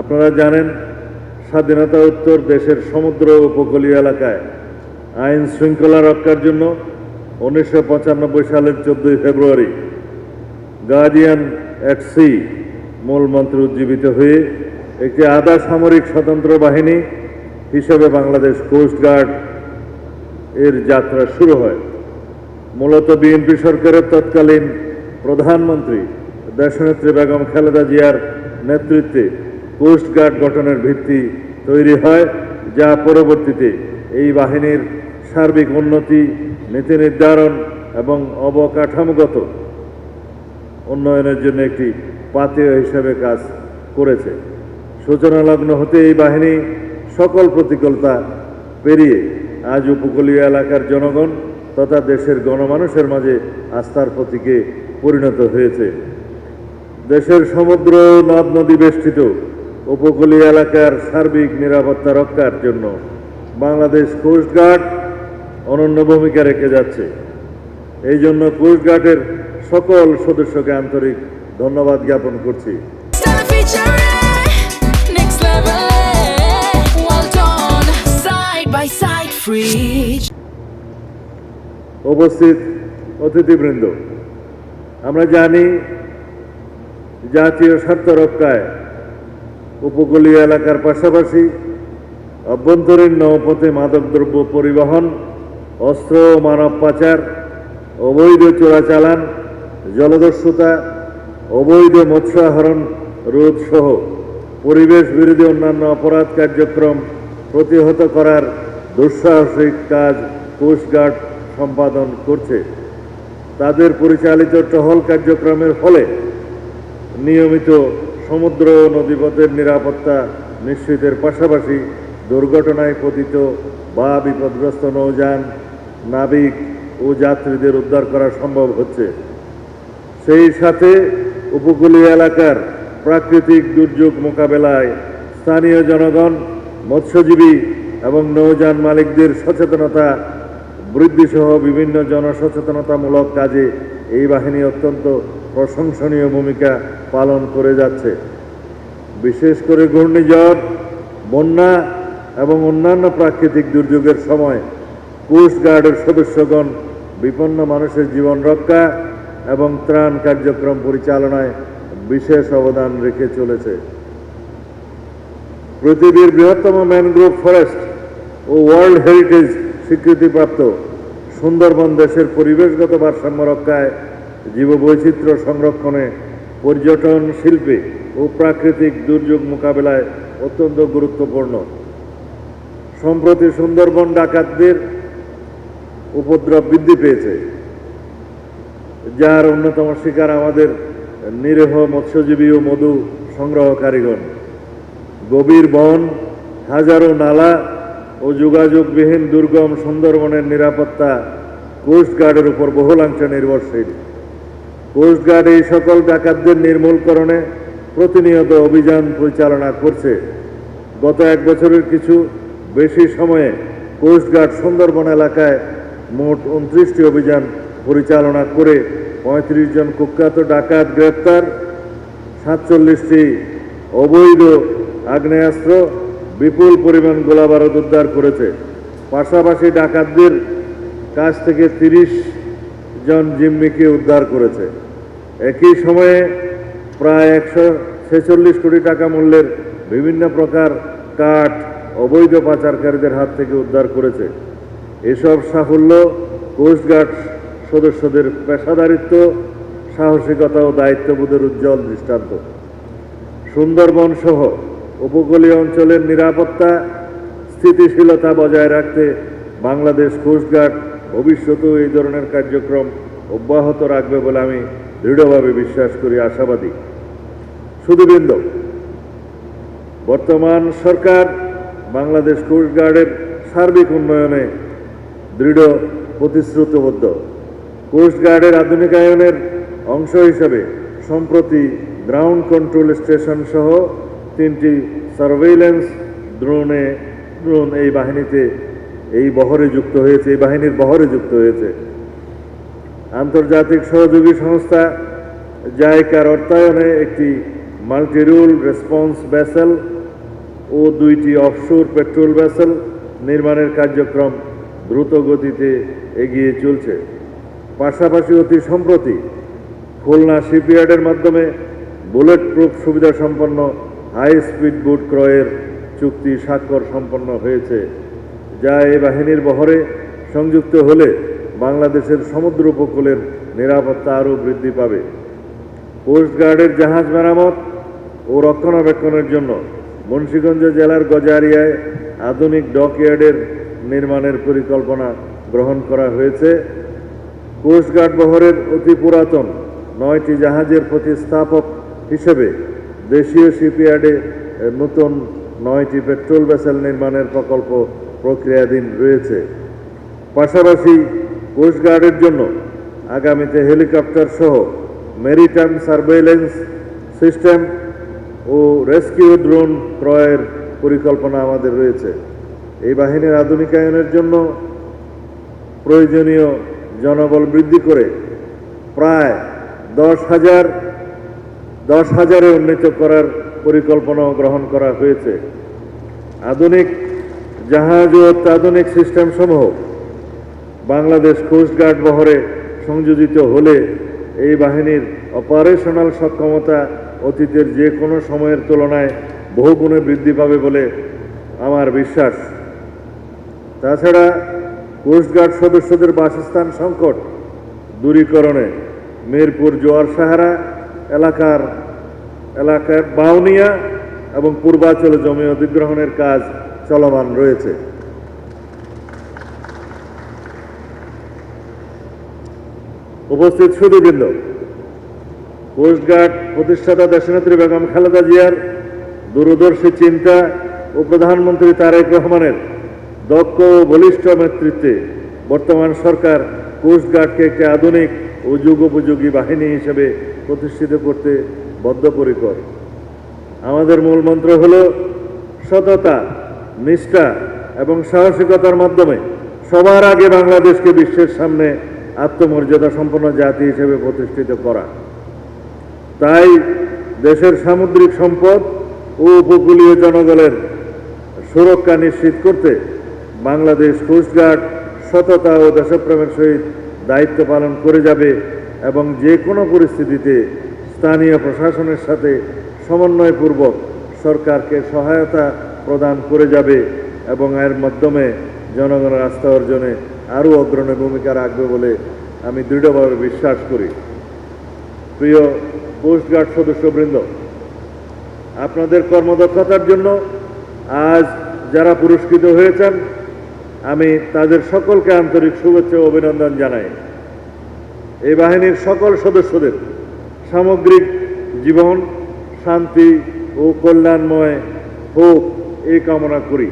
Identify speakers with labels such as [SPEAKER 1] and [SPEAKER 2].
[SPEAKER 1] আপনারা জানেন, স্বাধীনতা উত্তর দেশের সমুদ্র উপকূলীয় এলাকায় আইন শৃঙ্খলা রক্ষার জন্য 1995 সালের 14 ফেব্রুয়ারি গার্ডিয়ান অ্যাট সি মূলমন্ত্রে উজ্জীবিত হয়ে একটি আধা সামরিক স্বতন্ত্র বাহিনী হিসেবে বাংলাদেশ কোস্টগার্ড এর যাত্রা শুরু হয়। মূলত বিএনপি সরকারের তৎকালীন প্রধানমন্ত্রী দেশনেত্রী বেগম খালেদা জিয়ার নেতৃত্বে কোস্টগার্ড গঠনের ভিত্তি তৈরি হয়, যা পরবর্তীতে এই বাহিনীর সার্বিক উন্নতি, নীতি নির্ধারণ এবং অবকাঠামোগত উন্নয়নের জন্য একটি পাথেয় হিসেবে কাজ করেছে। সূচনালগ্ন হতে এই বাহিনী সকল প্রতিকূলতা পেরিয়ে আজ উপকূলীয় এলাকার জনগণ তথা দেশের গণমানুষের মাঝে আস্থার প্রতীকে পরিণত হয়েছে। দেশের সমুদ্র নদ নদী বেষ্টিত উপকূলীয় এলাকার সার্বিক নিরাপত্তা রক্ষার জন্য বাংলাদেশ কোস্টগার্ড অনন্য ভূমিকা রেখে যাচ্ছে। এই জন্য কোস্টগার্ডের সকল সদস্যকে আন্তরিক ধন্যবাদ জ্ঞাপন করছি। উপস্থিত অতিথিবৃন্দ, আমরা জানি জাতীয় স্বার্থ রক্ষায় উপকূলীয় এলাকার পাশাপাশি অভ্যন্তরীণ নৌপথে মাদকদ্রব্য পরিবহন, অস্ত্র ও মানব পাচার, অবৈধ চোরাচালান, জলদস্যুতা, অবৈধ মৎস্য আহরণ রোধ সহ পরিবেশ বিরোধী অন্যান্য অপরাধ কার্যক্রম প্রতিহত করার দুঃসাহসিক কাজ কোস্টগার্ড সম্পাদন করছে। তাদের পরিচালিত টহল কার্যক্রমের ফলে নিয়মিত সমুদ্র ও নদীপথের নিরাপত্তা নিশ্চিতের পাশাপাশি দুর্ঘটনায় পতিত বা বিপদগ্রস্ত নৌযান, নাবিক ও যাত্রীদের উদ্ধার করা সম্ভব হচ্ছে। সেই সাথে উপকূলীয় এলাকার প্রাকৃতিক দুর্যোগ মোকাবেলায় স্থানীয় জনগণ, মৎস্যজীবী এবং নৌযান মালিকদের সচেতনতা বৃদ্ধিসহ বিভিন্ন জনসচেতনতামূলক কাজে এই বাহিনী অত্যন্ত প্রশংসনীয় ভূমিকা পালন করে যাচ্ছে। বিশেষ করে ঘূর্ণিঝড়, বন্যা এবং অন্যান্য প্রাকৃতিক দুর্যোগের সময় কোস্টগার্ডের সদস্যগণ বিপন্ন মানুষের জীবন রক্ষা এবং ত্রাণ কার্যক্রম পরিচালনায় বিশেষ অবদান রেখে চলেছে। পৃথিবীর বৃহত্তম ম্যানগ্রোভ ফরেস্ট ও ওয়ার্ল্ড হেরিটেজ স্বীকৃতিপ্রাপ্ত সুন্দরবন দেশের পরিবেশগত ভারসাম্য রক্ষায়, জীববৈচিত্র্য সংরক্ষণে, পর্যটন শিল্পে ও প্রাকৃতিক দুর্যোগ মোকাবেলায় অত্যন্ত গুরুত্বপূর্ণ। সম্প্রতি সুন্দরবন ডাকাতদের উপদ্রব বৃদ্ধি পেয়েছে, যার অন্যতম শিকার আমাদের নিরীহ মৎস্যজীবী ও মধু সংগ্রহকারীগণ। গভীর বন, হাজারো নালা ও যোগাযোগবিহীন দুর্গম সুন্দরবনের নিরাপত্তা কোস্টগার্ডের উপর বহুলাংশে নির্ভরশীল। কোস্টগার্ড এই সকল ডাকাতদের নির্মূলকরণে প্রতিনিয়ত অভিযান পরিচালনা করছে। গত এক বছরের কিছু বেশি সময়ে কোস্টগার্ড সুন্দরবন এলাকায় মোট 29টি অভিযান পরিচালনা করে 35 জন কুখ্যাত ডাকাত গ্রেপ্তার, 47টি অবৈধ আগ্নেয়াস্ত্র, বিপুল পরিমাণ গোলাবারুদ উদ্ধার করেছে। পাশাপাশি ডাকাতদের কাছ থেকে 30 জন জিম্মিকে উদ্ধার করেছে। একই সময়ে প্রায় 146 কোটি টাকা মূল্যের বিভিন্ন প্রকার কাঠ অবৈধ পাচারকারীদের হাত থেকে উদ্ধার করেছে। এসব সাফল্য কোস্টগার্ড সদস্যদের পেশাদারিত্ব, সাহসিকতা ও দায়িত্ববোধের উজ্জ্বল দৃষ্টান্ত। সুন্দরবন সহ উপকূলীয় অঞ্চলের নিরাপত্তা স্থিতিশীলতা বজায় রাখতে বাংলাদেশ কোস্টগার্ড ভবিষ্যতেও এই ধরনের কার্যক্রম অব্যাহত রাখবে বলে আমি দৃঢ়ভাবে বিশ্বাস করি, আশাবাদী। সুধীবৃন্দ, বর্তমান সরকার বাংলাদেশ কোস্টগার্ডের সার্বিক উন্নয়নে দৃঢ় প্রতিশ্রুতিবদ্ধ। কোস্টগার্ডের আধুনিকায়নের অংশ হিসেবে সম্প্রতি গ্রাউন্ড কন্ট্রোল স্টেশন সহ 3টি সার্ভেইলেন্স ড্রোন এই বাহিনীর বহরে যুক্ত হয়েছে। আন্তর্জাতিক সহযোগী সংস্থা জাইকার অর্থায়নে একটি মাল্টি-রোল রেসপন্স ভেসেল ও 2টি অফশোর পেট্রোল ভেসেল নির্মাণের কার্যক্রম দ্রুত গতিতে এগিয়ে চলছে। পাশাপাশি অতি সম্প্রতি খুলনা শিপইয়ার্ডের মাধ্যমে বুলেট প্রুফ সুবিধাসম্পন্ন হাই স্পিড বোট ক্রয়ের চুক্তি স্বাক্ষর সম্পন্ন হয়েছে, যা এই বাহিনীর বহরে সংযুক্ত হলে বাংলাদেশের সমুদ্র উপকূলের নিরাপত্তা আরও বৃদ্ধি পাবে। কোস্টগার্ডের জাহাজ মেরামত ও রক্ষণাবেক্ষণের জন্য মুন্সিগঞ্জ জেলার গজারিয়ায় আধুনিক ডকইয়ার্ডের নির্মাণের পরিকল্পনা গ্রহণ করা হয়েছে। কোস্টগার্ড বহরের অতি পুরাতন 9টি জাহাজের প্রতিস্থাপক হিসেবে দেশীয় শিপইয়ার্ডে নতুন 9টি পেট্রোল ভেসেল নির্মাণের প্রকল্প প্রক্রিয়াধীন রয়েছে। পাশাপাশি কোস্টগার্ডের জন্য আগামীতে হেলিকপ্টার সহ মেরিটাইম সার্ভেইলেন্স সিস্টেম ও রেস্কিউ ড্রোন ক্রয়ের পরিকল্পনা আমাদের রয়েছে। এই বাহিনীর আধুনিকায়নের জন্য প্রয়োজনীয় জনবল বৃদ্ধি করে প্রায় 10,000-এ উন্নীত করার পরিকল্পনাও গ্রহণ করা হয়েছে। আধুনিক জাহাজ ও অত্যাধুনিক সিস্টেম সমূহ বাংলাদেশ কোস্টগার্ড বহরে সংযোজিত হলে এই বাহিনীর অপারেশনাল সক্ষমতা অতীতের যে কোনো সময়ের তুলনায় বহুগুণে বৃদ্ধি পাবে বলে আমার বিশ্বাস। তাছাড়া কোস্টগার্ড সদস্যদের বাসস্থান সংকট দূরীকরণে মিরপুর জোয়ার সাহারা এলাকার বাউনিয়া এবং পূর্বাঞ্চলে জমি অধিগ্রহণের কাজ চলমান রয়েছে। উপস্থিত সুধীবৃন্দ, কোস্টগার্ড প্রতিষ্ঠাতা দেশনেত্রী বেগম খালেদা জিয়ার দূরদর্শী চিন্তা ও প্রধানমন্ত্রী তারেক রহমানের দক্ষ ও বলিষ্ঠ নেতৃত্বে বর্তমান সরকার কোস্টগার্ডকে একটি আধুনিক ও যুগোপযোগী বাহিনী হিসেবে প্রতিষ্ঠিত করতে বদ্ধপরিকর। আমাদের মূল মন্ত্র হল সততা, নিষ্ঠা এবং সাহসিকতার মাধ্যমে সবার আগে বাংলাদেশকে বিশ্বের সামনে আত্মমর্যাদা সম্পন্ন জাতি হিসেবে প্রতিষ্ঠিত করা। তাই দেশের সামুদ্রিক সম্পদ ও উপকূলীয় জনগণের সুরক্ষা নিশ্চিত করতে বাংলাদেশ কোস্টগার্ড সততা ও দেশপ্রেমের সহিত দায়িত্ব পালন করে যাবে এবং যে কোনো পরিস্থিতিতে স্থানীয় প্রশাসনের সাথে সমন্বয়পূর্বক সরকারকে সহায়তা প্রদান করে যাবে এবং এর মাধ্যমে জনগণের আস্থা অর্জনে আরও অগ্রণী ভূমিকা রাখবে বলে আমি দৃঢ়ভাবে বিশ্বাস করি। প্রিয় কোস্টগার্ড সদস্যবৃন্দ, আপনাদের কর্মদক্ষতার জন্য আজ যারা পুরস্কৃত হয়েছেন আমি তাদের সকলকে আন্তরিক শুভেচ্ছা ও অভিনন্দন জানাই। এই বাহিনীর সকল সদস্যদের সামগ্রিক জীবন শান্তি ও কল্যাণময় হোক এই কামনা করি।